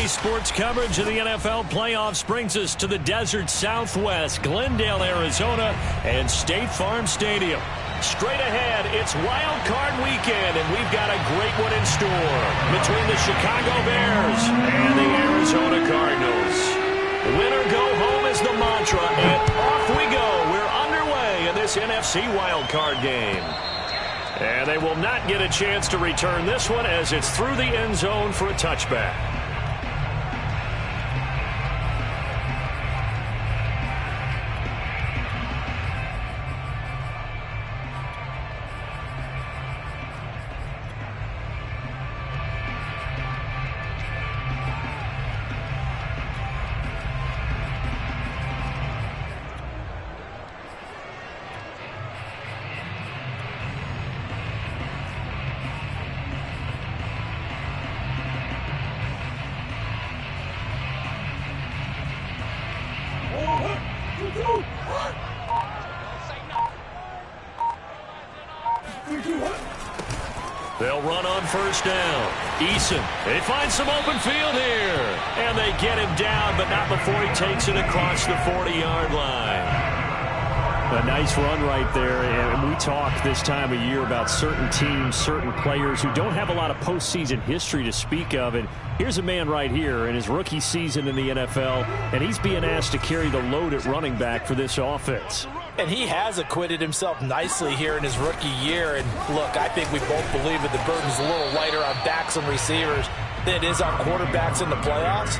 Daily sports coverage of the NFL playoffs brings us to the desert Southwest, Glendale, Arizona, and State Farm Stadium. Straight ahead, it's Wild Card Weekend, and we've got a great one in store between the Chicago Bears and the Arizona Cardinals. Winner go home is the mantra, and off we go. We're underway in this NFC Wild Card game. And they will not get a chance to return this one as it's through the end zone for a touchback. They'll run on first down. Eason, they find some open field here. And they get him down, but not before he takes it across the 40-yard line. A nice run right there, and we talk this time of year about certain teams, certain players who don't have a lot of postseason history to speak of. And here's a man right here in his rookie season in the NFL, and he's being asked to carry the load at running back for this offense. And he has acquitted himself nicely here in his rookie year. And look, I think we both believe that the burden's a little lighter on backs and receivers than it is on quarterbacks in the playoffs.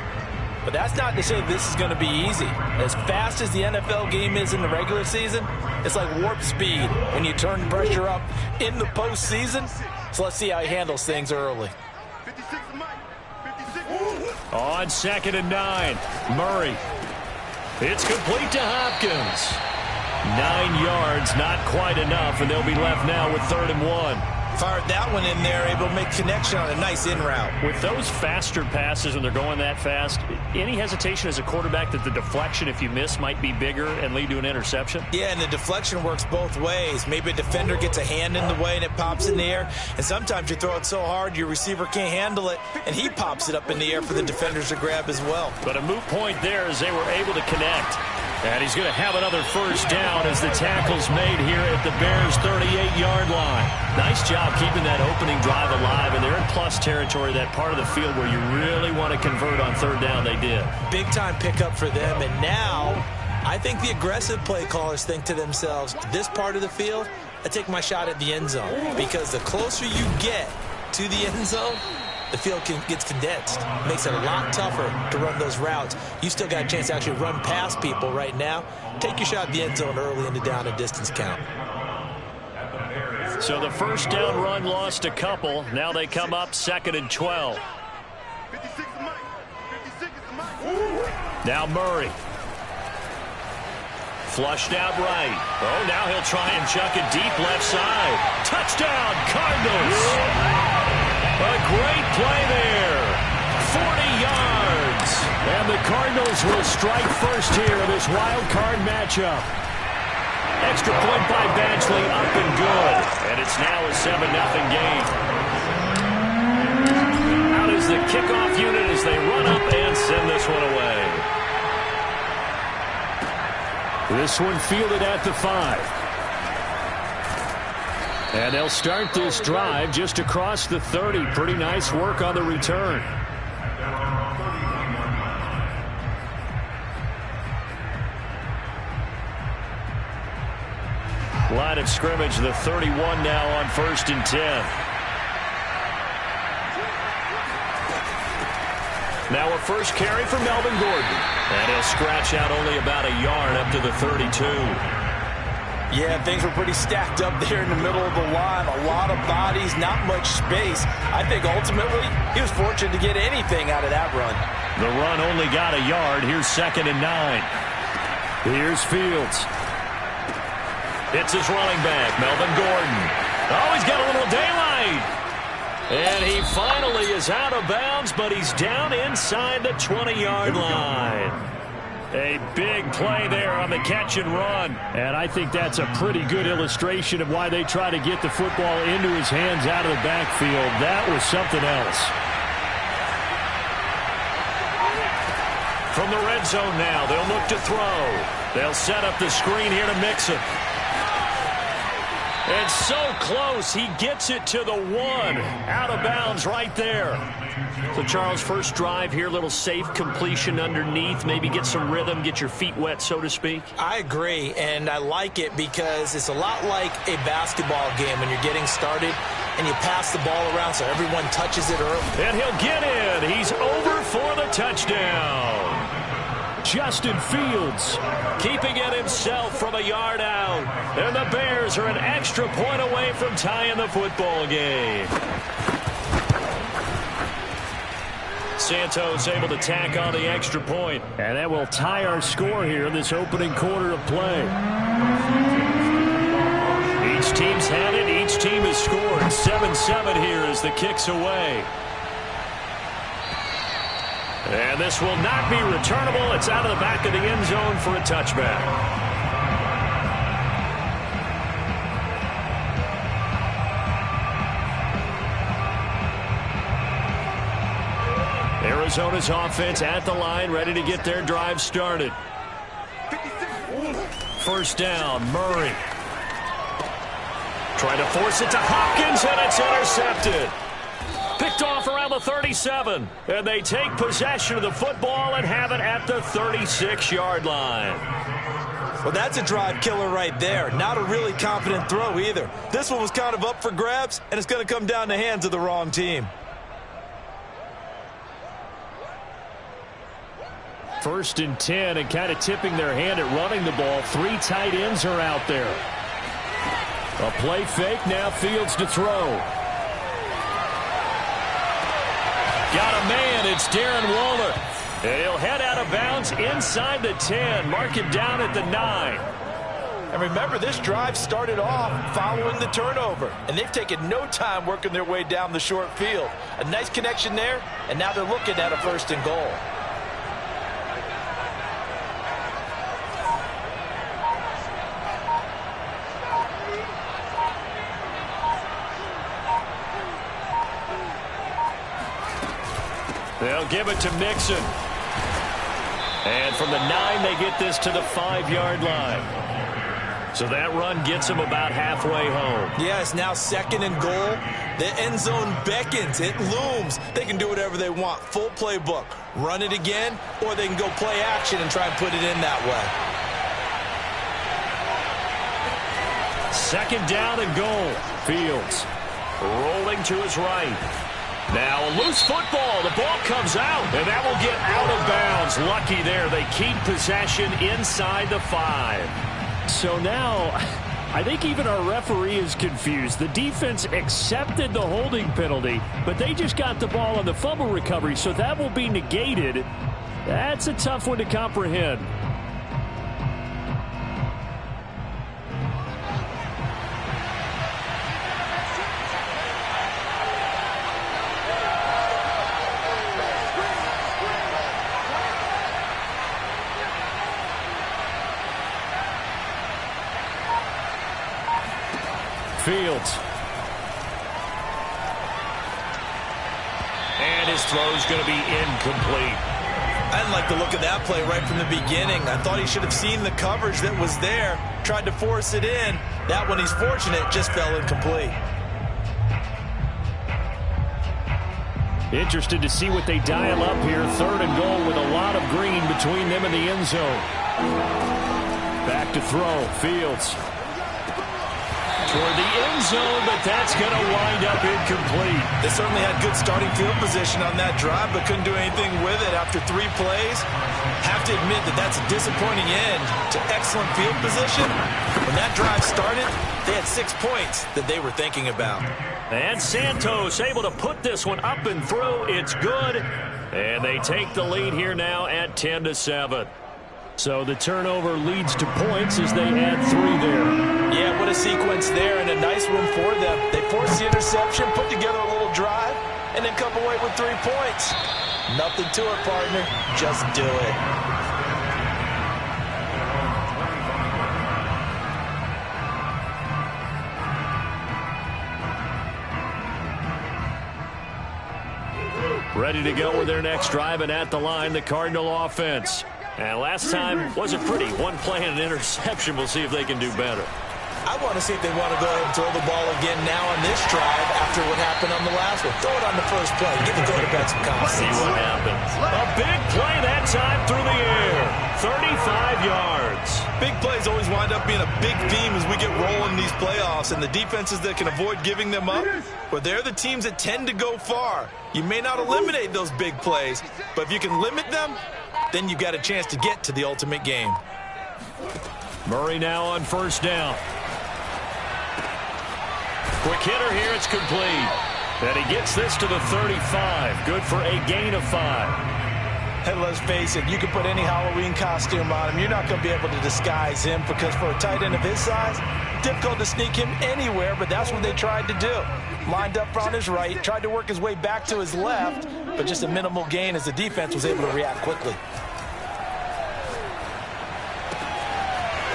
But that's not to say this is going to be easy. As fast as the NFL game is in the regular season, it's like warp speed when you turn the pressure up in the postseason. So let's see how he handles things early. On 2nd and 9, Murray. It's complete to Hopkins. 9 yards, not quite enough, and they'll be left now with 3rd and 1. Fired that one in there, able to make connection on a nice in route. With those faster passes when they're going that fast, any hesitation as a quarterback that the deflection, if you miss, might be bigger and lead to an interception? Yeah, and the deflection works both ways. Maybe a defender gets a hand in the way and it pops in the air, and sometimes you throw it so hard your receiver can't handle it, and he pops it up in the air for the defenders to grab as well. But a moot point there as they were able to connect. And he's going to have another first down as the tackle's made here at the Bears' 38-yard line. Nice job keeping that opening drive alive, and they're in plus territory, that part of the field where you really want to convert on 3rd down. They did. Big-time pickup for them, and now I think the aggressive play callers think to themselves, this part of the field, I take my shot at the end zone, because the closer you get to the end zone, the field gets condensed. Makes it a lot tougher to run those routes. You still got a chance to actually run past people right now. Take your shot at the end zone early in the down and distance count. So the first down run lost a couple. Now they come up 2nd and 12. Now Murray. Flushed out right. Oh, now he'll try and chuck it deep left side. Touchdown, Cardinals. A great play there. 40 yards. And the Cardinals will strike first here in this wild card matchup. Extra point by Badgley, up and good. And it's now a 7-0 game. Out is the kickoff unit as they run up and send this one away. This one fielded at the 5. And they'll start this drive just across the 30. Pretty nice work on the return. Line of scrimmage, the 31 now on 1st and 10. Now a first carry for Melvin Gordon. And he'll scratch out only about a yard up to the 32. Yeah, things were pretty stacked up there in the middle of the line. A lot of bodies, not much space. I think ultimately he was fortunate to get anything out of that run. The run only got a yard. Here's 2nd and 9. Here's Fields. It's his running back, Melvin Gordon. Oh, he's got a little daylight. And he finally is out of bounds, but he's down inside the 20-yard line. A big play there on the catch and run. And I think that's a pretty good illustration of why they try to get the football into his hands out of the backfield. That was something else. From the red zone now, they'll look to throw. They'll set up the screen here to Mixon. And so close, he gets it to the 1. Out of bounds right there. So, Charles, first drive here, little safe completion underneath. Maybe get some rhythm, get your feet wet, so to speak. I agree, and I like it because it's a lot like a basketball game when you're getting started and you pass the ball around so everyone touches it early. And he'll get in. He's over for the touchdown. Justin Fields keeping it himself from a yard out. And the Bears are an extra point away from tying the football game. Santos able to tack on the extra point. And that will tie our score here in this opening quarter of play. Each team's had it. Each team has scored. 7-7 here as the kick's away. And this will not be returnable. It's out of the back of the end zone for a touchback. Arizona's offense at the line, ready to get their drive started. First down, Murray. Trying to force it to Hopkins, and it's intercepted. Picked off around the 37, and they take possession of the football and have it at the 36-yard line. Well, that's a drive killer right there. Not a really confident throw either. This one was kind of up for grabs, and it's going to come down the hands of the wrong team. First and 10, and kind of tipping their hand at running the ball. 3 tight ends are out there. A play fake, now Fields to throw. Got a man, it's Darren Waller. And he'll head out of bounds inside the 10. Mark him down at the 9. And remember, this drive started off following the turnover. And they've taken no time working their way down the short field. A nice connection there, and now they're looking at a first and goal. They'll give it to Mixon. And from the 9, they get this to the 5-yard line. So that run gets them about halfway home. Yeah, it's now second and goal. The end zone beckons. It looms. They can do whatever they want. Full playbook. Run it again, or they can go play action and try and put it in that way. Second down and goal. Fields rolling to his right. Now a loose football. The ball comes out, and that will get out of bounds. Lucky there. They keep possession inside the 5. So now, I think even our referee is confused. The defense accepted the holding penalty, but they just got the ball on the fumble recovery, so that will be negated. That's a tough one to comprehend. Fields. And his throw's going to be incomplete. I didn't like the look of that play right from the beginning. I thought he should have seen the coverage that was there, tried to force it in. That one, he's fortunate, just fell incomplete. Interested to see what they dial up here. Third and goal with a lot of green between them and the end zone. Back to throw. Fields. Toward the end zone, but that's going to wind up incomplete. They certainly had good starting field position on that drive, but couldn't do anything with it after 3 plays. Have to admit that that's a disappointing end to excellent field position. When that drive started, they had 6 points that they were thinking about. And Santos able to put this one up and through. It's good. And they take the lead here now at 10-7. So the turnover leads to points as they add 3 there. Yeah, what a sequence there, and a nice one for them. They forced the interception, put together a little drive, and then come away with 3 points. Nothing to it, partner. Just do it. ready to go with their next drive, and at the line, the Cardinal offense. And last time wasn't pretty. One play and an interception. We'll see if they can do better. I want to see if they want to go ahead and throw the ball again now on this drive after what happened on the last one. Throw it on the first play. Give the quarterback some confidence. See what happens. A big play that time through the air. 35 yards. Big plays always wind up being a big theme as we get rolling these playoffs, and the defenses that can avoid giving them up, but they're the teams that tend to go far. You may not eliminate those big plays, but if you can limit them, then you've got a chance to get to the ultimate game. Murray now on first down. Quick hitter here, it's complete. And he gets this to the 35. Good for a gain of 5. And let's face it, you can put any Halloween costume on him. You're not going to be able to disguise him because for a tight end of his size, difficult to sneak him anywhere, but that's what they tried to do. Lined up on his right, tried to work his way back to his left, but just a minimal gain as the defense was able to react quickly.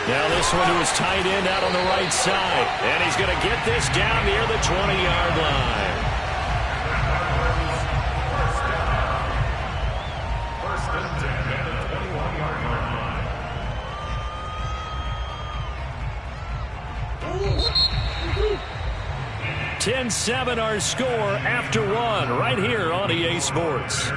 Now this one to his tight end out on the right side. And he's going to get this down near the 20-yard line. (10-7) our score after one right here on EA Sports.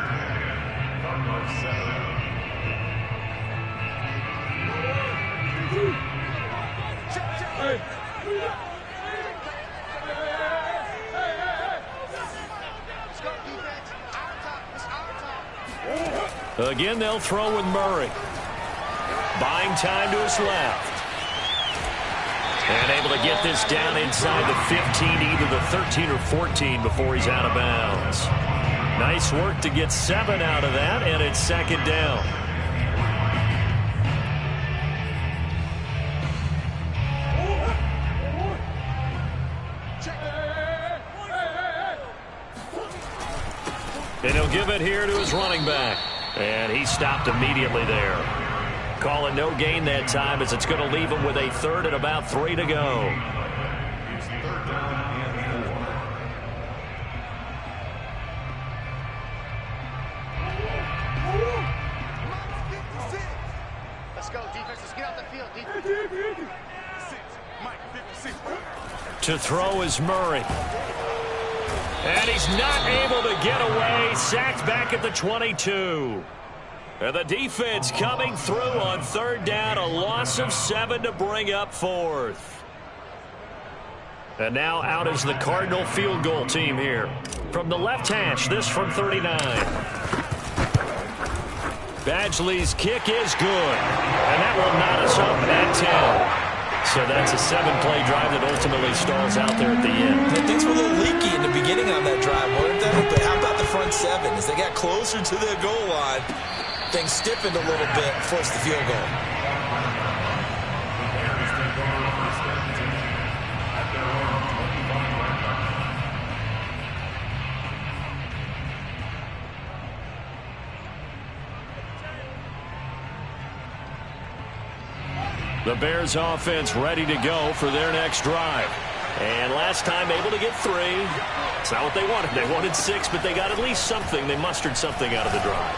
Again, they'll throw with Murray. Buying time to his left. And able to get this down inside the 15, either the 13 or 14 before he's out of bounds. Nice work to get 7 out of that, and it's second down. And he'll give it here to his running back. And he stopped immediately there. Call it no gain that time as it's going to leave him with a third and about 3 to go. Let's go, defense. Let's get out the field. To throw is Murray. And he's not able to get away. Sacked back at the 22. And the defense coming through on third down. A loss of 7 to bring up fourth. And now out is the Cardinal field goal team here. From the left hash, this from 39. Badgley's kick is good. And that will knot us up at 10. So that's a 7-play drive that ultimately stalls out there at the end. And things were a little leaky in the beginning on that drive, weren't they? But how about the front 7? As they got closer to their goal line, things stiffened a little bit, forced the field goal. The Bears offense ready to go for their next drive. And last time able to get 3. It's not what they wanted. They wanted 6, but they got at least something. They mustered something out of the drive.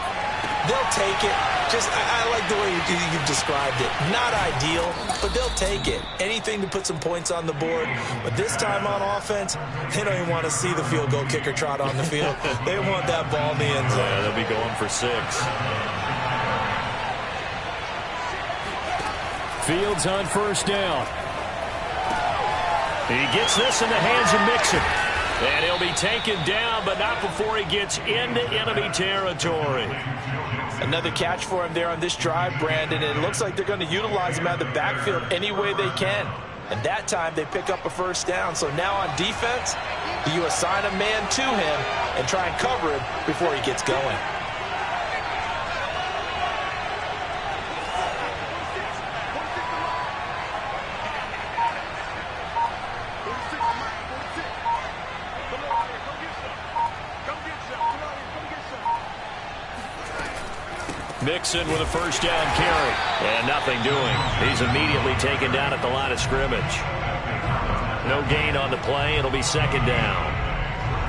They'll take it. I like the way you've described it. Not ideal, but they'll take it. Anything to put some points on the board. But this time on offense, they don't even want to see the field goal kicker trot on the field. They want that ball in the end zone. Yeah, they'll be going for 6. Fields on first down. He gets this in the hands of Mixon. And he'll be taken down, but not before he gets into enemy territory. Another catch for him there on this drive, Brandon. And it looks like they're going to utilize him out of the backfield any way they can. And that time they pick up a first down. So now on defense, you assign a man to him and try and cover him before he gets going. Mixon with a first down carry. And nothing doing. He's immediately taken down at the line of scrimmage. No gain on the play. It'll be second down.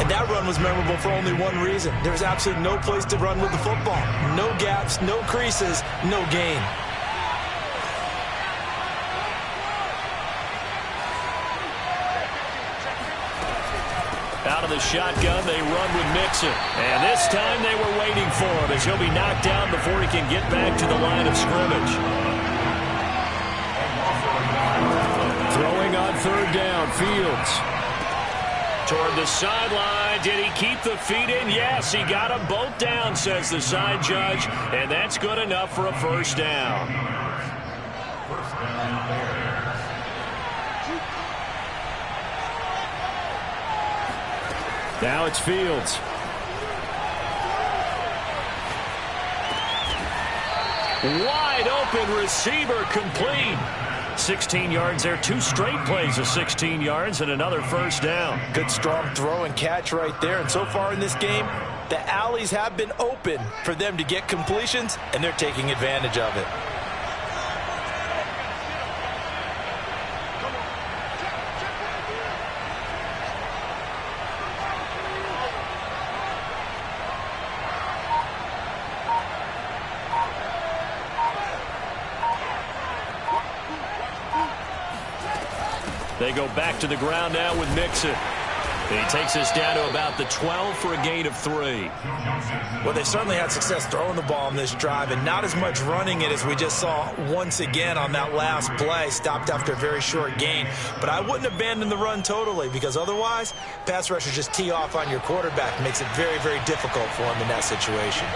And that run was memorable for only one reason. There was absolutely no place to run with the football. No gaps, no creases, no gain. Out of the shotgun, they run with Mixon. And this time they were waiting for him as he'll be knocked down before he can get back to the line of scrimmage. Throwing on third down, Fields. Toward the sideline. Did he keep the feet in? Yes, he got them both down, says the side judge. And that's good enough for a first down. Now it's Fields. Wide open receiver, complete. 16 yards there, 2 straight plays of 16 yards and another first down. Good strong throw and catch right there. And so far in this game, the alleys have been open for them to get completions, and they're taking advantage of it. They go back to the ground now with Mixon. He takes us down to about the 12 for a gain of 3. Well, they certainly had success throwing the ball on this drive, and not as much running it as we just saw once again on that last play. Stopped after a very short gain. But I wouldn't abandon the run totally, because otherwise, pass rushers just tee off on your quarterback. Makes it very, very difficult for him in that situation.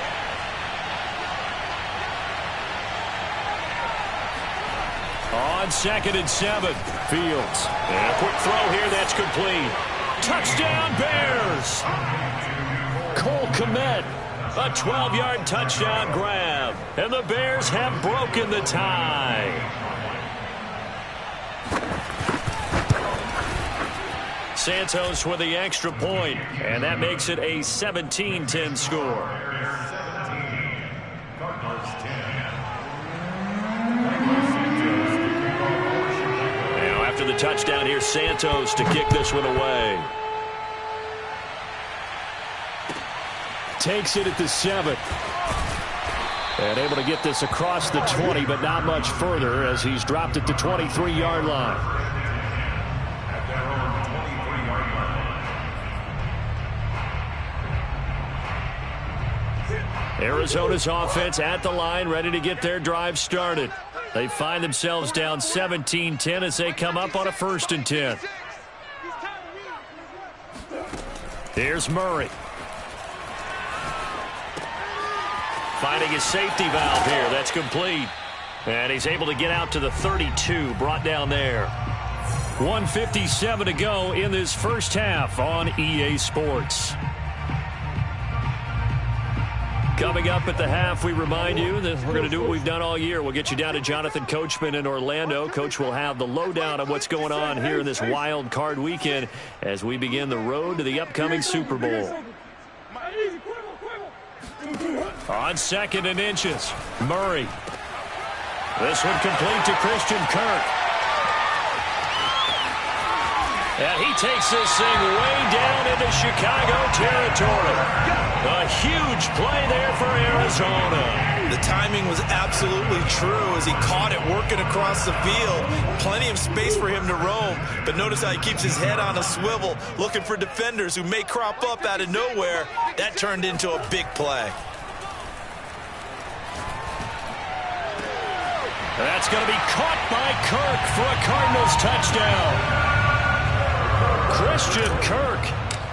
On 2nd and 7, Fields. And a quick throw here, that's complete. Touchdown, Bears! Cole Kmet, a 12-yard touchdown grab. And the Bears have broken the tie. Santos with the extra point, and that makes it a 17-10 score. After the touchdown, here's Santos to kick this one away. Takes it at the 7. And able to get this across the 20, but not much further as he's dropped at the 23-yard line. Arizona's offense at the line, ready to get their drive started. They find themselves down 17-10 as they come up on a 1st and 10. Here's Murray. Finding his safety valve here. That's complete. And he's able to get out to the 32, brought down there. 1:57 to go in this first half on EA Sports. Coming up at the half, we remind you that we're going to do what we've done all year. We'll get you down to Jonathan Coachman in Orlando. Coach will have the lowdown of what's going on here in this wild card weekend as we begin the road to the upcoming Super Bowl. On 2nd and inches, Murray. This one complete to Christian Kirk. And he takes this thing way down into Chicago territory. A huge play there for Arizona. The timing was absolutely true as he caught it working across the field. Plenty of space for him to roam, but notice how he keeps his head on a swivel, looking for defenders who may crop up out of nowhere. That turned into a big play. That's going to be caught by Kirk for a Cardinals touchdown. Christian Kirk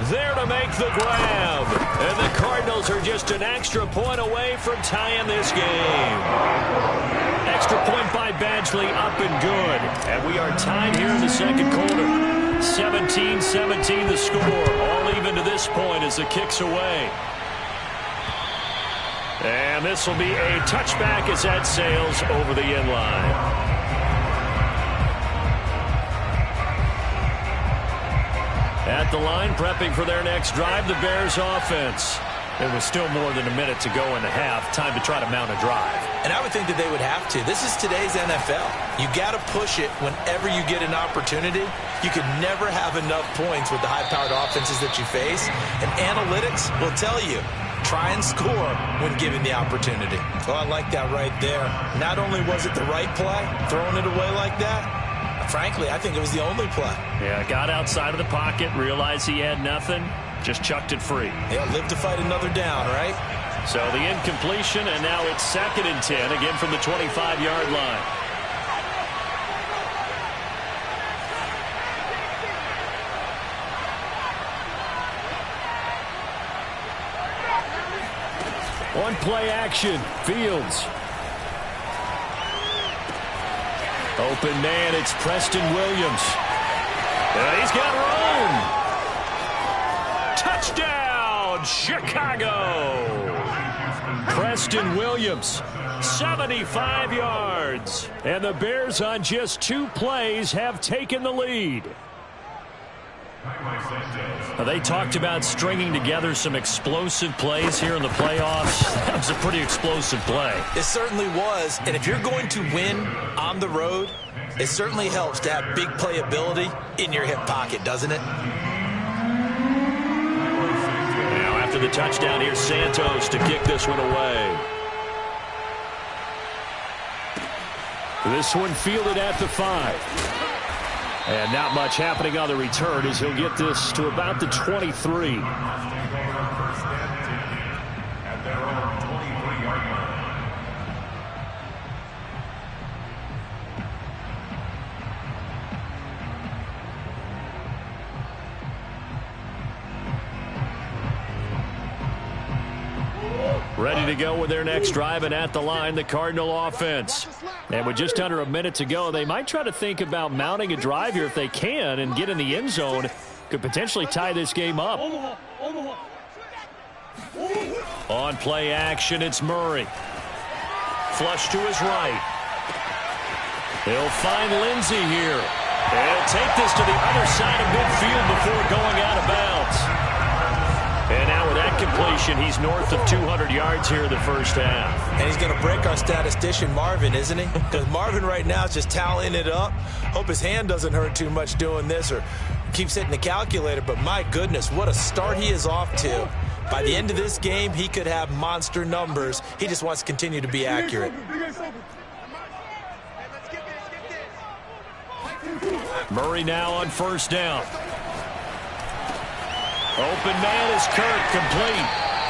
there to make the grab. And the Cardinals are just an extra point away from tying this game. Extra point by Badgley, up and good. And we are tied here in the second quarter. 17-17 the score. All even to this point as the kick's away. And this will be a touchback as that sails over the end line. At the line, prepping for their next drive, the Bears offense. It was still more than a minute to go in the half. Time to try to mount a drive. And I would think that they would have to. This is today's NFL. You got to push it whenever you get an opportunity. You could never have enough points with the high-powered offenses that you face. And analytics will tell you, try and score when given the opportunity. Well, I like that right there. Not only was it the right play, throwing it away like that, frankly, I think it was the only play. Yeah, got outside of the pocket, realized he had nothing, just chucked it free. They'll live to fight another down, right? So the incompletion, and now it's 2nd and 10, again from the 25-yard line. One play action, Fields. Open man, it's Preston Williams. And he's got room. Touchdown, Chicago. Preston Williams, 75 yards. And the Bears on just 2 plays have taken the lead. They talked about stringing together some explosive plays here in the playoffs. That was a pretty explosive play. It certainly was. And if you're going to win on the road, it certainly helps to have big playability in your hip pocket, doesn't it? Now after the touchdown, here's Santos to kick this one away. This one fielded at the 5. And not much happening on the return as he'll get this to about the 23. Ready to go with their next drive, and at the line, the Cardinal offense. And with just under a minute to go, they might try to think about mounting a drive here if they can and get in the end zone. Could potentially tie this game up. On play action, it's Murray. Flush to his right. He'll find Lindsey here. He'll take this to the other side of midfield before going out of bounds. And now with that completion, he's north of 200 yards here in the first half. And he's going to break our statistician, Marvin, isn't he? Because Marvin right now is just tallying it up. Hope his hand doesn't hurt too much doing this or keeps hitting the calculator. But my goodness, what a start he is off to. By the end of this game, he could have monster numbers. He just wants to continue to be accurate. Murray now on first down. Open man is Kirk, complete.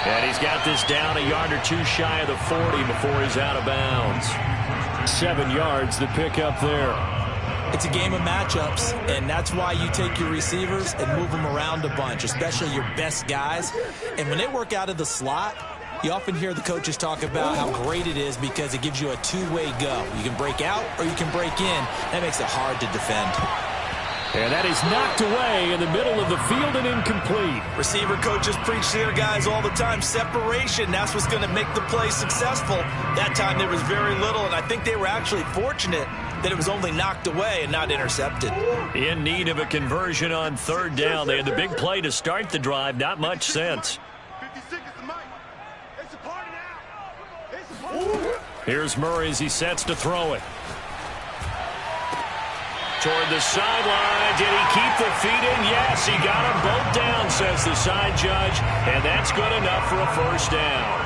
And he's got this down a yard or two shy of the 40 before he's out of bounds. 7 yards, the pickup there. It's a game of matchups, and that's why you take your receivers and move them around a bunch, especially your best guys. And when they work out of the slot, you often hear the coaches talk about how great it is because it gives you a two-way go. You can break out or you can break in. That makes it hard to defend. And that is knocked away in the middle of the field and incomplete. Receiver coaches preach to their guys all the time. Separation, that's what's going to make the play successful. That time there was very little, and I think they were actually fortunate that it was only knocked away and not intercepted. In need of a conversion on third down. They had the big play to start the drive. Not much sense. Here's Murray as he sets to throw it. Toward the sideline. Did he keep the feet in? Yes, he got them both down, says the side judge. And that's good enough for a first down.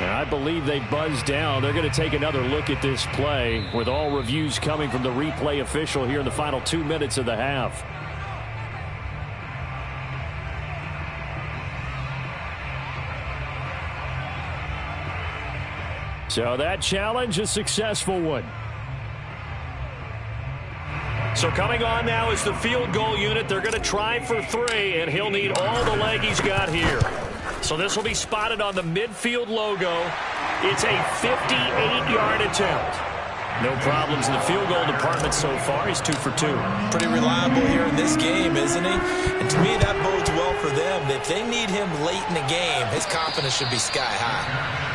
I believe they buzzed down. They're going to take another look at this play with all reviews coming from the replay official here in the final 2 minutes of the half. So that challenge, a successful one. So coming on now is the field goal unit. They're going to try for 3, and he'll need all the leg he's got here. So this will be spotted on the midfield logo. It's a 58-yard attempt. No problems in the field goal department so far. He's 2 for 2. Pretty reliable here in this game, isn't he? And to me, that bodes well for them. If they need him late in the game, his confidence should be sky high.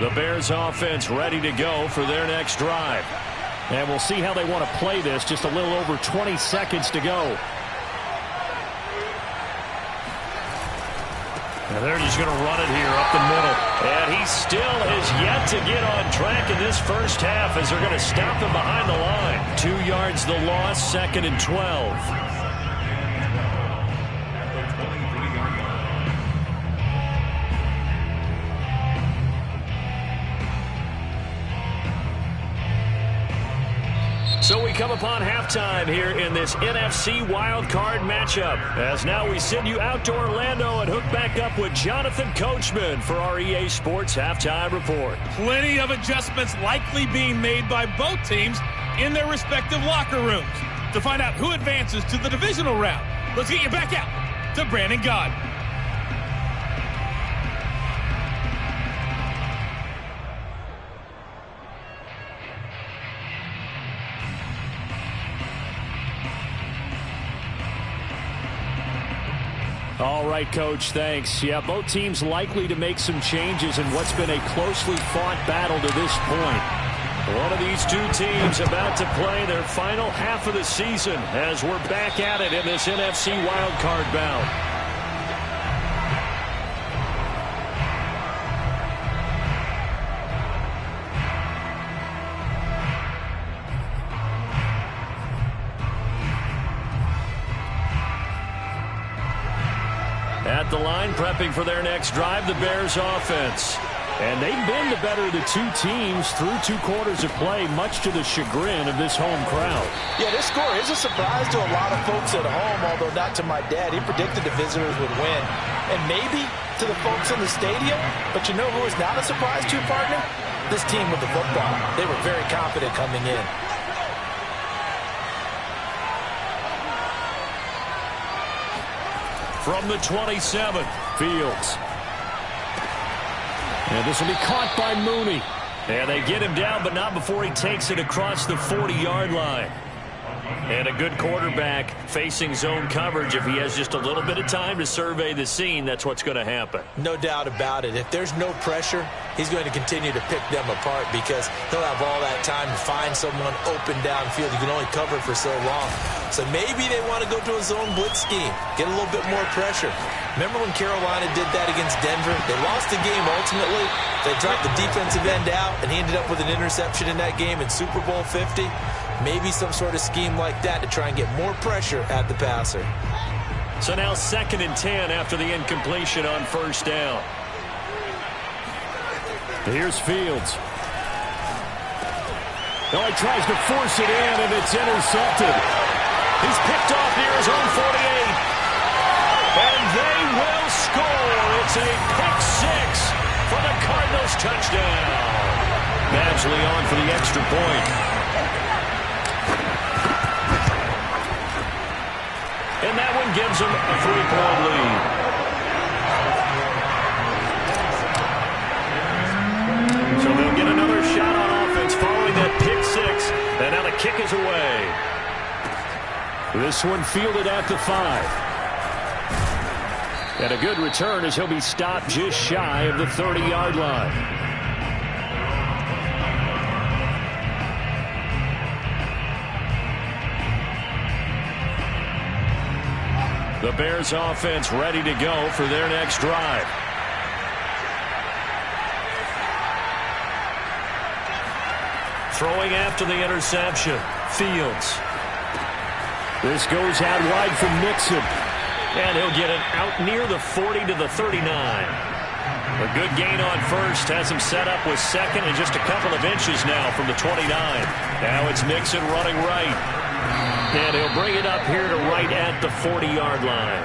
The Bears offense ready to go for their next drive. And we'll see how they want to play this. Just a little over 20 seconds to go. And they're just going to run it here up the middle. And he still has yet to get on track in this first half as they're going to stop him behind the line. 2 yards the loss, 2nd and 12. So we come upon halftime here in this NFC wildcard matchup. As now we send you out to Orlando and hook back up with Jonathan Coachman for our EA Sports Halftime Report. Plenty of adjustments likely being made by both teams in their respective locker rooms. To find out who advances to the divisional round, let's get you back out to Brandon Gaudin. All right, Coach, thanks. Yeah, both teams likely to make some changes in what's been a closely fought battle to this point. One of these two teams about to play their final half of the season as we're back at it in this NFC wildcard bout. At the line, prepping for their next drive, the Bears offense. And they've been the better of the two teams through 2 quarters of play, much to the chagrin of this home crowd. Yeah, this score is a surprise to a lot of folks at home, although not to my dad. He predicted the visitors would win. And maybe to the folks in the stadium, but you know who is not a surprise to, partner? This team with the football. They were very confident coming in. From the 27, Fields. And this will be caught by Mooney. And they get him down, but not before he takes it across the 40-yard line. And a good quarterback facing zone coverage. If he has just a little bit of time to survey the scene, that's what's going to happen. No doubt about it. If there's no pressure, he's going to continue to pick them apart because he'll have all that time to find someone open downfield. You can only cover for so long. So maybe they want to go to a zone blitz scheme, get a little bit more pressure. Remember when Carolina did that against Denver? They lost the game ultimately. They dropped the defensive end out, and he ended up with an interception in that game in Super Bowl 50. Maybe some sort of scheme like that to try and get more pressure at the passer. So now 2nd and 10 after the incompletion on first down. Here's Fields. Oh, he tries to force it in, and it's intercepted. He's picked off near his own 48. And they will score. It's a pick-6 for the Cardinals touchdown. Badgley on for the extra point. And that one gives them a 3-point lead. So they'll get another shot on offense following that pick-6. And now the kick is away. This one fielded at the 5. And a good return as he'll be stopped just shy of the 30-yard line. The Bears offense ready to go for their next drive. Throwing after the interception, Fields. This goes out wide from Mixon. And he'll get it out near the 40 to the 39. A good gain on first has him set up with 2nd and just a couple of inches now from the 29. Now it's Mixon running right. And he'll bring it up here to right at the 40-yard line.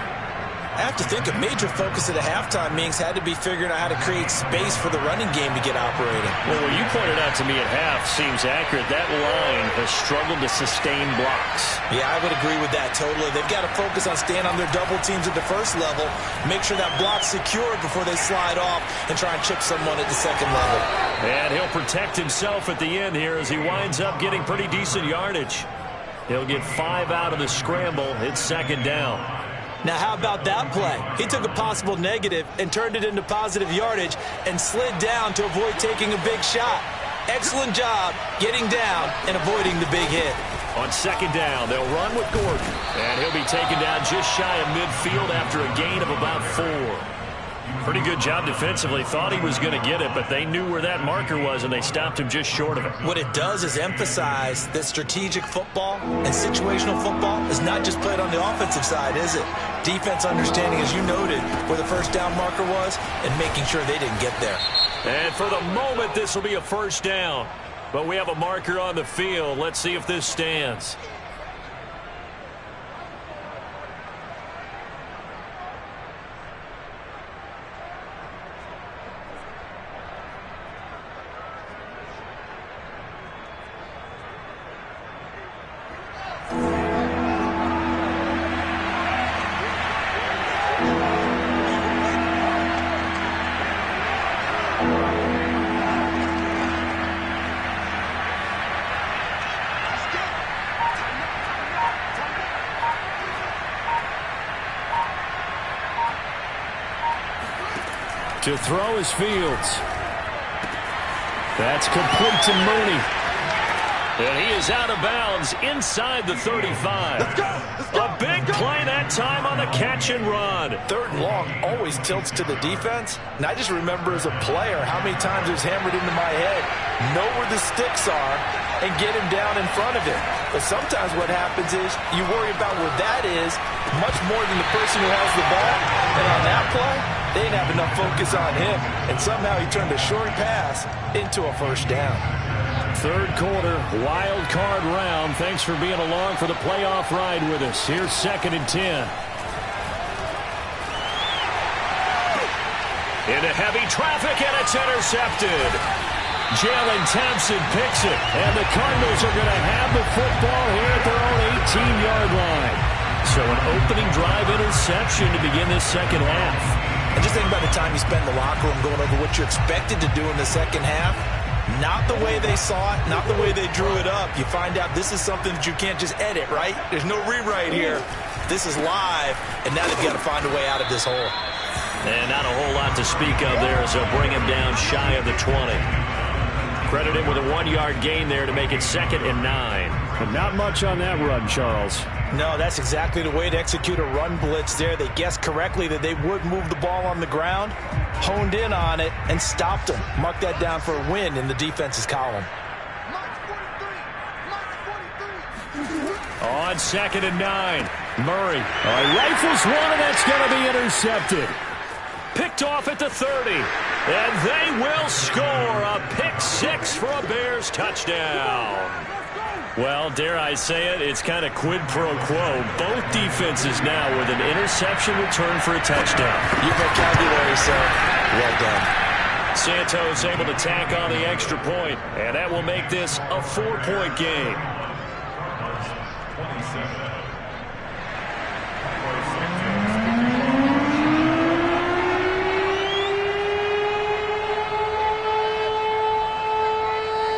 I have to think a major focus of the halftime meetings had to be figuring out how to create space for the running game to get operating. Well, what you pointed out to me at half seems accurate. That line has struggled to sustain blocks. Yeah, I would agree with that totally. They've got to focus on staying on their double teams at the first level, make sure that block's secured before they slide off and try and chip someone at the second level. And he'll protect himself at the end here as he winds up getting pretty decent yardage. He'll get 5 out of the scramble. It's 2nd down. Now, how about that play? He took a possible negative and turned it into positive yardage and slid down to avoid taking a big shot. Excellent job getting down and avoiding the big hit. On second down, they'll run with Gordon. And he'll be taken down just shy of midfield after a gain of about 4. Pretty good job defensively. Thought he was going to get it, but they knew where that marker was, and they stopped him just short of it. What it does is emphasize that strategic football and situational football is not just played on the offensive side, is it? Defense understanding, as you noted, where the first down marker was and making sure they didn't get there. And for the moment, this will be a first down. But we have a marker on the field. Let's see if this stands. To throw is Fields. That's complete to Mooney. And he is out of bounds inside the 35. Let's go. A big play that time on the catch and run. Third and long always tilts to the defense. And I just remember as a player how many times it was hammered into my head. Know where the sticks are and get him down in front of him. But sometimes what happens is you worry about where that is much more than the person who has the ball. And on that play, they didn't have enough focus on him. And somehow he turned a short pass into a first down. Third quarter, wild card round. Thanks for being along for the playoff ride with us. Here's 2nd and 10. Into heavy traffic, and it's intercepted. Jalen Thompson picks it, and the Cardinals are going to have the football here at their own 18-yard line. So an opening drive interception to begin this second half. And just think about the time you spend in the locker room going over what you expected to do in the second half. Not the way they saw it, not the way they drew it up. You find out this is something that you can't just edit, right? There's no rewrite here. This is live, and now they've got to find a way out of this hole. And not a whole lot to speak of there as they'll bring him down shy of the 20. Credit him with a 1-yard gain there to make it 2nd and 9. But not much on that run, Charles. No, that's exactly the way to execute a run blitz there. They guessed correctly that they would move the ball on the ground, honed in on it, and stopped them. Mark that down for a win in the defense's column. On 2nd and 9, Murray rifles one, and that's going to be intercepted. Picked off at the 30, and they will score a pick 6 for a Bears touchdown. Well, dare I say it, it's kind of quid pro quo. Both defenses now with an interception return for a touchdown. Your vocabulary, sir. Well done. Santos able to tack on the extra point, and that will make this a 4-point game.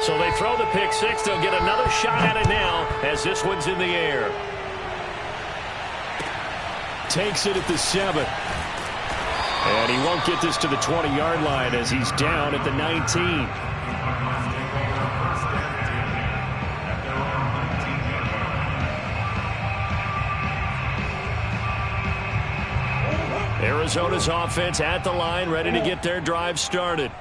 So they throw the pick 6. They'll get another shot at it now as this one's in the air. Takes it at the 7. And he won't get this to the 20-yard line as he's down at the 19. Arizona's offense at the line, ready to get their drive started.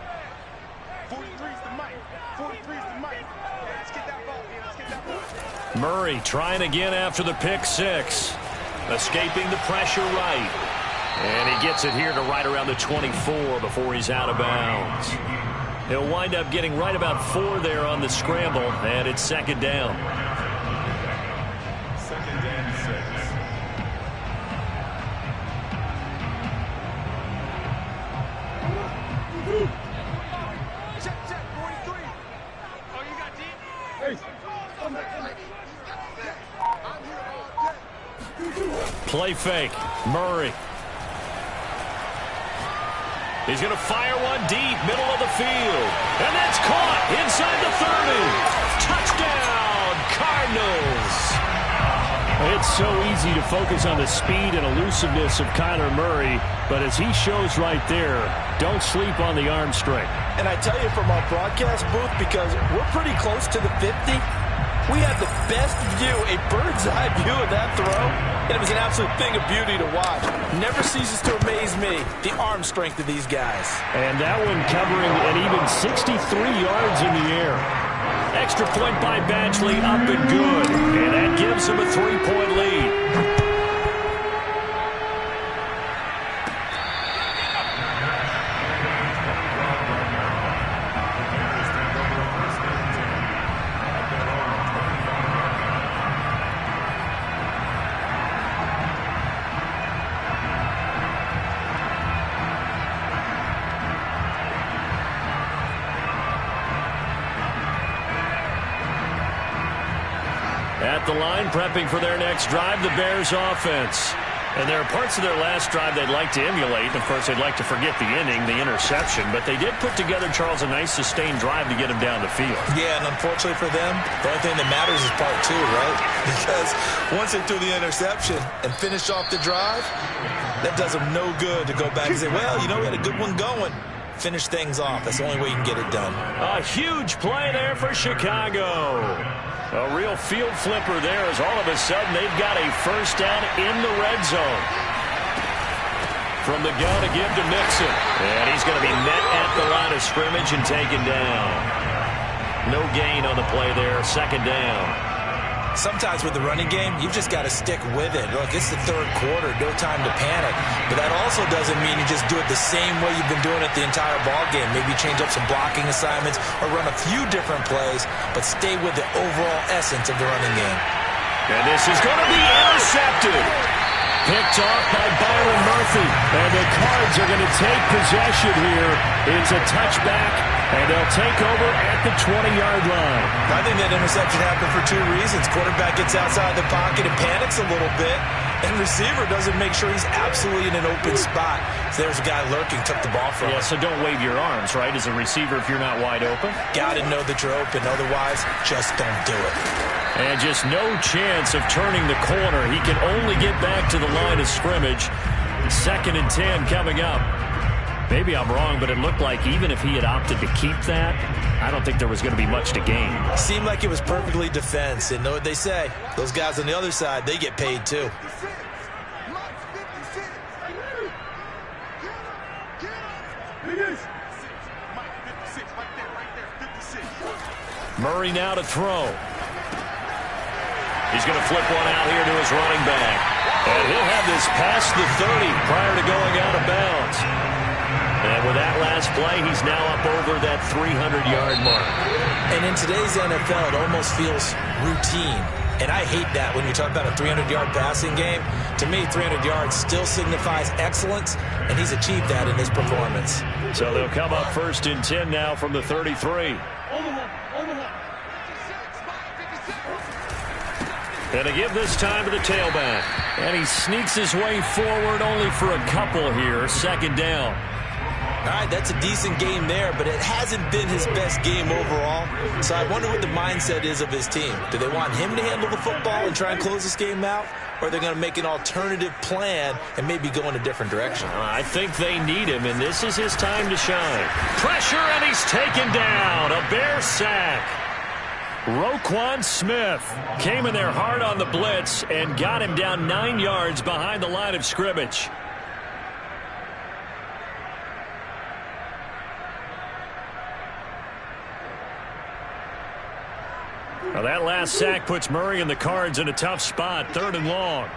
Murray trying again after the pick 6. Escaping the pressure right. And he gets it here to right around the 24 before he's out of bounds. He'll wind up getting right about 4 there on the scramble, and it's 2nd down. Play fake. Murray. He's going to fire one deep, middle of the field. And that's caught inside the 30. Touchdown, Cardinals. It's so easy to focus on the speed and elusiveness of Kyler Murray, but as he shows right there, don't sleep on the arm strength. And I tell you from our broadcast booth, because we're pretty close to the 50, we had the best view, a bird's-eye view of that throw, and it was an absolute thing of beauty to watch. Never ceases to amaze me, the arm strength of these guys. And that one covering an even 63 yards in the air. Extra point by Badgley, up and good. And that gives him a 3-point lead. At the line, prepping for their next drive, the Bears offense. And there are parts of their last drive they'd like to emulate. Of course, they'd like to forget the inning, the interception. But they did put together, Charles, a nice sustained drive to get him down the field. Yeah, and unfortunately for them, the only thing that matters is part two, right? Because once they threw the interception and finished off the drive, that does them no good to go back and say, well, you know, we had a good one going. Finish things off. That's the only way you can get it done. A huge play there for Chicago. A real field flipper there as all of a sudden they've got a first down in the red zone. From the gun to give to Mixon. And he's going to be met at the line of scrimmage and taken down. No gain on the play there. Second down. Sometimes with the running game, you've just got to stick with it. Look, it's the third quarter, no time to panic. But that also doesn't mean you just do it the same way you've been doing it the entire ball game. Maybe change up some blocking assignments or run a few different plays, but stay with the overall essence of the running game. And this is going to be intercepted. Picked off by Byron Murphy. And the Cards are going to take possession here. It's a touchback, and they'll take over at the 20-yard line. I think that interception happened for two reasons. Quarterback gets outside the pocket and panics a little bit, and receiver doesn't make sure he's absolutely in an open spot. So there's a guy lurking, took the ball from him. Yeah, so don't wave your arms, right, as a receiver if you're not wide open. Got to know that you're open. Otherwise, just don't do it. And just no chance of turning the corner. He can only get back to the line of scrimmage. 2nd and 10 coming up. Maybe I'm wrong, but it looked like even if he had opted to keep that, I don't think there was going to be much to gain. Seemed like it was perfectly defense. And know what they say? Those guys on the other side, they get paid too. Murray now to throw. He's going to flip one out here to his running back. And he'll have this past the 30 prior to going out of bounds. And with that last play, he's now up over that 300-yard mark. And in today's NFL, it almost feels routine. And I hate that when you talk about a 300-yard passing game. To me, 300 yards still signifies excellence, and he's achieved that in his performance. So they'll come up 1st and 10 now from the 33. And to give this time to the tailback. And he sneaks his way forward only for a couple here. 2nd down. All right, that's a decent game there, but it hasn't been his best game overall. So I wonder what the mindset is of his team. Do they want him to handle the football and try and close this game out? Or are they going to make an alternative plan and maybe go in a different direction? I think they need him, and this is his time to shine. Pressure, and he's taken down. A Bear sack. Roquan Smith came in there hard on the blitz and got him down 9 yards behind the line of scrimmage. Now that last sack puts Murray and the Cards in a tough spot. 3rd and long.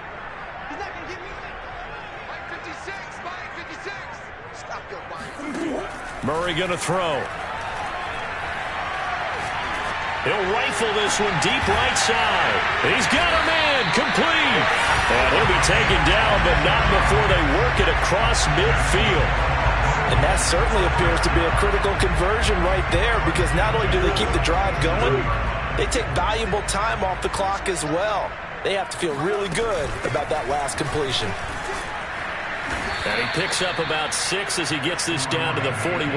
Murray going to throw. He'll rifle this one deep right side. He's got him in. Complete. And he'll be taken down, but not before they work it across midfield. And that certainly appears to be a critical conversion right there, because not only do they keep the drive going, they take valuable time off the clock as well. They have to feel really good about that last completion. And he picks up about 6 as he gets this down to the 41.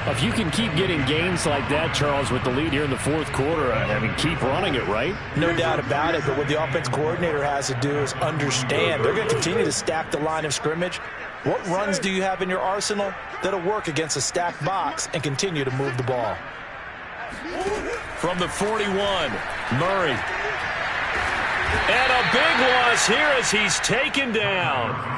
If you can keep getting gains like that, Charles, with the lead here in the fourth quarter, I mean, keep running it, right? No doubt about it, but what the offense coordinator has to do is understand. They're going to continue to stack the line of scrimmage. What runs do you have in your arsenal that'll work against a stacked box and continue to move the ball? From the 41, Murray. And a big loss here as he's taken down.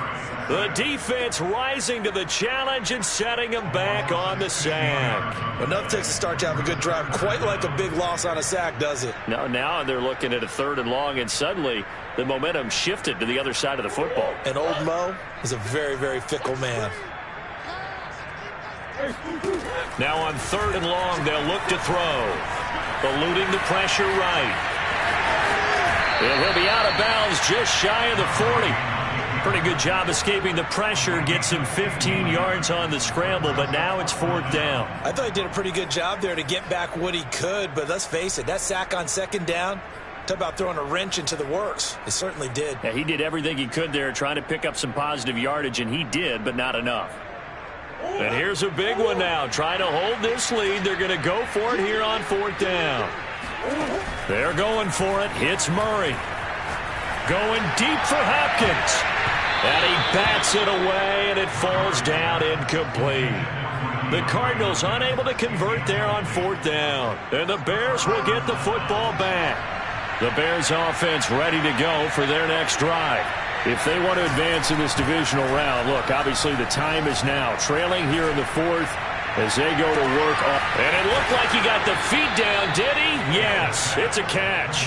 The defense rising to the challenge and setting him back on the sack. Enough takes a start to have a good drive. Quite like a big loss on a sack, does it? Now they're looking at a 3rd and long, and suddenly the momentum shifted to the other side of the football. And old Mo is a very, very fickle man. Now on 3rd and long, they'll look to throw. Eluding the pressure right. And he'll be out of bounds just shy of the 40. Pretty good job escaping the pressure. Gets him 15 yards on the scramble, but now it's 4th down. I thought he did a pretty good job there to get back what he could, but let's face it, that sack on 2nd down, talk about throwing a wrench into the works. It certainly did. Yeah, he did everything he could there trying to pick up some positive yardage, and he did, but not enough. And here's a big one now. Trying to hold this lead. They're going to go for it here on 4th down. They're going for it. Hits Murray. Going deep for Hopkins. And he bats it away, and it falls down incomplete. The Cardinals unable to convert there on 4th down. And the Bears will get the football back. The Bears offense ready to go for their next drive. If they want to advance in this divisional round, look, obviously the time is now. Trailing here in the 4th as they go to work. And it looked like he got the feet down, did he? Yes, it's a catch.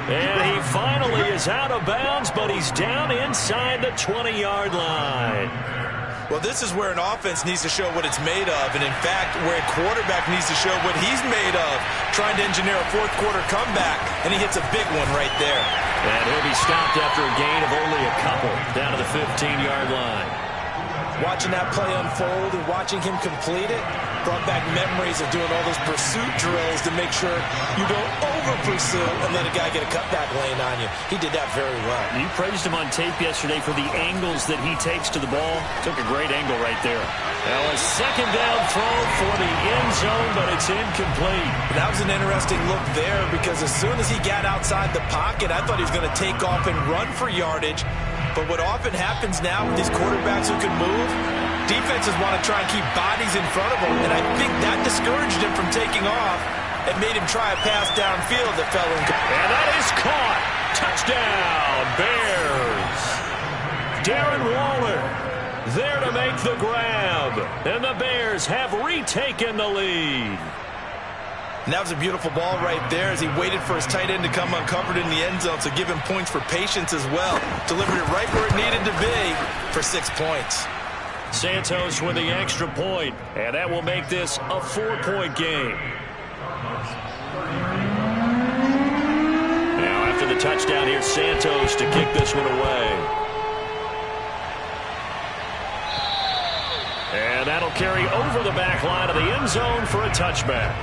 And he finally is out of bounds, but he's down inside the 20-yard line. Well, this is where an offense needs to show what it's made of, and in fact, where a quarterback needs to show what he's made of, trying to engineer a 4th quarter comeback, and he hits a big one right there. And he'll be stopped after a gain of only a couple, down to the 15-yard line. Watching that play unfold and watching him complete it brought back memories of doing all those pursuit drills to make sure you don't over-pursue and let a guy get a cutback lane on you. He did that very well. You praised him on tape yesterday for the angles that he takes to the ball. Took a great angle right there. Now a 2nd down throw for the end zone, but it's incomplete. That was an interesting look there because as soon as he got outside the pocket, I thought he was going to take off and run for yardage. But what often happens now with these quarterbacks who can move, defenses want to try and keep bodies in front of them, and I think that discouraged him from taking off and made him try a pass downfield that fell in. And that is caught. Touchdown, Bears. Darren Waller there to make the grab, and the Bears have retaken the lead. And that was a beautiful ball right there as he waited for his tight end to come uncovered in the end zone to give him points for patience as well. Delivered it right where it needed to be for 6 points. Santos with the extra point, and that will make this a 4-point game. Now after the touchdown, here's Santos to kick this one away. And that'll carry over the back line of the end zone for a touchback.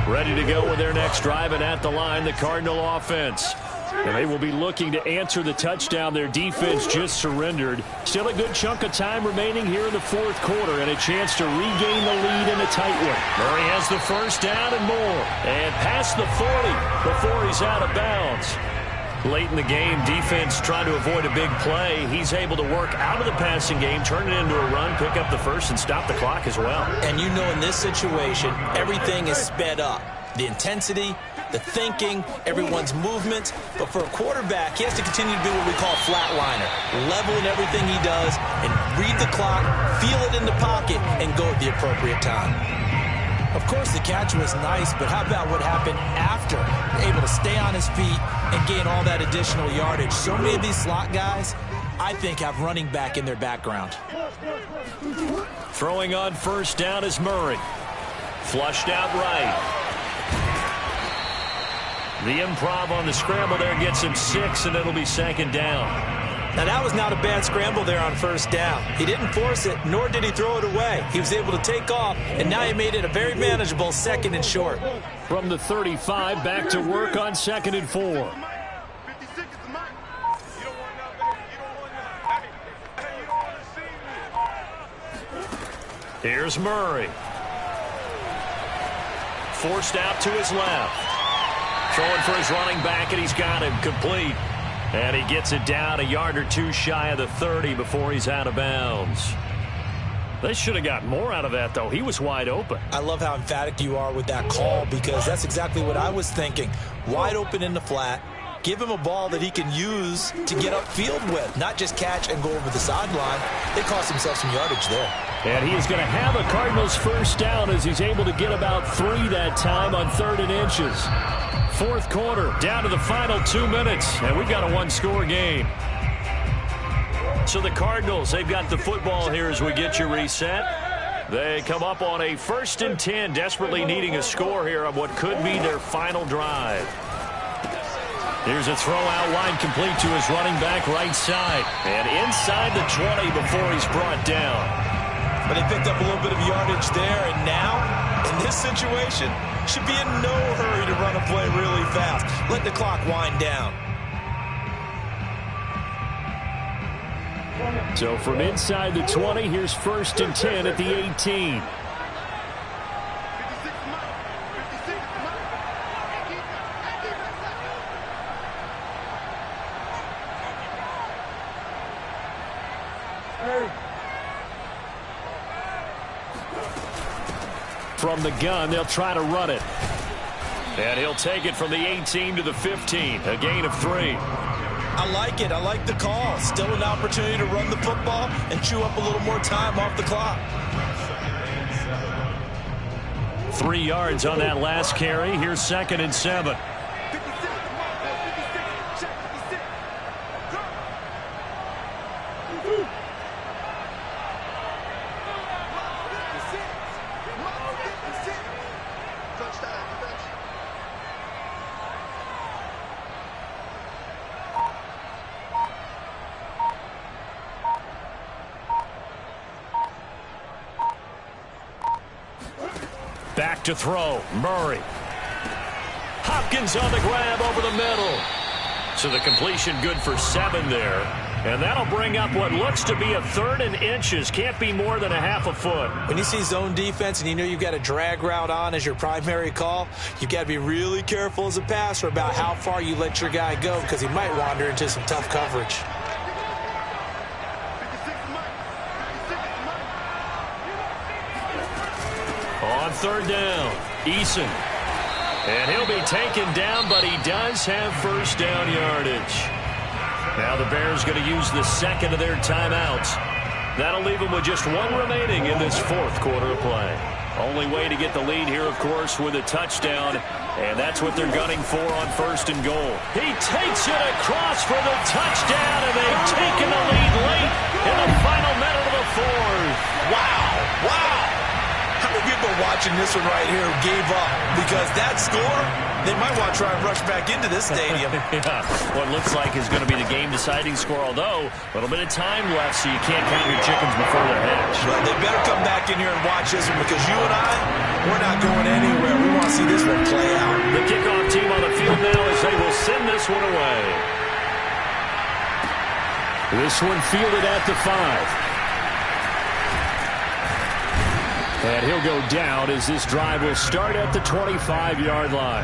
Ready to go with their next drive, and at the line, the Cardinal offense. And they will be looking to answer the touchdown their defense just surrendered. Still a good chunk of time remaining here in the 4th quarter, and a chance to regain the lead in a tight one. Murray has the 1st down and more, and past the 40 before he's out of bounds. Late in the game, defense trying to avoid a big play. He's able to work out of the passing game, turn it into a run, pick up the 1st, and stop the clock as well. And you know in this situation, everything is sped up. The intensity, the thinking, everyone's movement. But for a quarterback, he has to continue to do what we call flatliner. Level in everything he does and read the clock, feel it in the pocket, and go at the appropriate time. Of course, the catch was nice, but how about what happened after? Able to stay on his feet and gain all that additional yardage. So many of these slot guys, I think, have running back in their background. Throwing on 1st down is Murray. Flushed out right. The improv on the scramble there gets him 6, and it'll be 2nd down. Now, that was not a bad scramble there on 1st down. He didn't force it, nor did he throw it away. He was able to take off, and now he made it a very manageable 2nd and short. From the 35, back to work on 2nd and 4. Here's Murray. Forced out to his left. Throwing for his running back, and he's got him complete. And he gets it down a yard or two shy of the 30 before he's out of bounds. They should have got more out of that, though. He was wide open. I love how emphatic you are with that call, because that's exactly what I was thinking. Wide open in the flat. Give him a ball that he can use to get upfield with, not just catch and go over the sideline. They cost himself some yardage there. And he is going to have a Cardinals first down as he's able to get about 3 that time on 3rd and inches. Fourth quarter, down to the final 2 minutes, and we've got a one-score game. So the Cardinals, they've got the football here as we get you reset. They come up on a 1st and 10, desperately needing a score here on what could be their final drive. Here's a throw out wide, complete to his running back right side. And inside the 20 before he's brought down. But they picked up a little bit of yardage there, and now, in this situation, should be in no hurry to run a play really fast. Let the clock wind down. So from inside the 20, here's 1st and 10 at the 18. From the gun, they'll try to run it. And he'll take it from the 18 to the 15, a gain of 3. I like it. I like the call. Still an opportunity to run the football and chew up a little more time off the clock. 3 yards on that last carry. Here's 2nd and 7. Back to throw. Murray. Hopkins on the grab over the middle. So the completion good for 7 there. And that'll bring up what looks to be a 3rd and inches. Can't be more than a half a foot. When you see zone defense and you know you've got a drag route on as your primary call, you've got to be really careful as a passer about how far you let your guy go, because he might wander into some tough coverage. On 3rd down, Eason. And he'll be taken down, but he does have first down yardage. Now the Bears going to use the 2nd of their timeouts. That'll leave them with just 1 remaining in this 4th quarter of play. Only way to get the lead here, of course, with a touchdown. And that's what they're gunning for on 1st and goal. He takes it across for the touchdown, and they've taken the lead late in the final minute of the 4th. Wow, wow. How many people watching this one right here gave up? Because that score, they might want to try and rush back into this stadium. Yeah, what looks like is going to be the game-deciding score, although a little bit of time left, so you can't count your chickens before they're hatched. Well, they better come back in here and watch this one, because you and I, we're not going anywhere. We want to see this one play out. The kickoff team on the field now as they will send this one away. This one fielded at the 5. And he'll go down as this drive will start at the 25-yard line.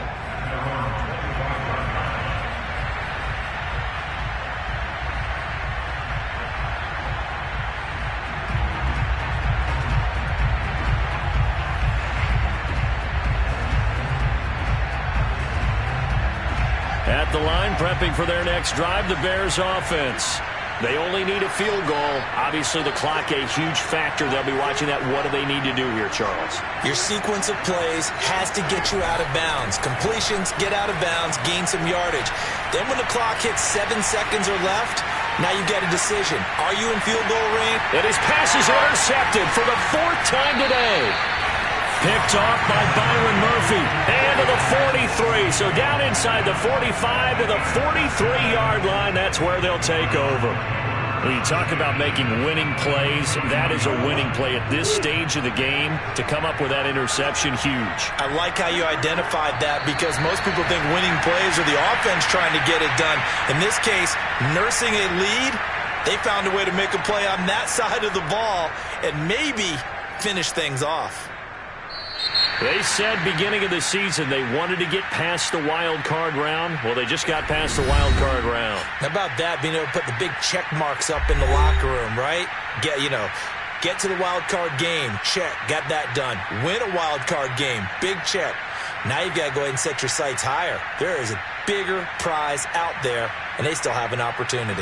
At the line, prepping for their next drive, the Bears offense. They only need a field goal. Obviously, the clock a huge factor. They'll be watching that. What do they need to do here, Charles? Your sequence of plays has to get you out of bounds. Completions, get out of bounds, gain some yardage. Then when the clock hits 7 seconds or left, now you get a decision. Are you in field goal range? And his pass is intercepted for the 4th time today. Picked off by Byron Murphy. And to the 43. So down inside the 45 to the 43-yard line. That's where they'll take over. When you talk about making winning plays, that is a winning play at this stage of the game. To come up with that interception, huge. I like how you identified that, because most people think winning plays are the offense trying to get it done. In this case, nursing a lead, they found a way to make a play on that side of the ball and maybe finish things off. They said beginning of the season they wanted to get past the wild card round. Well, they just got past the wild card round. How about that, being able to put the big check marks up in the locker room, right? Get to the wild card game, check, got that done. Win a wild card game, big check. Now you've got to go ahead and set your sights higher. There is a bigger prize out there, and they still have an opportunity.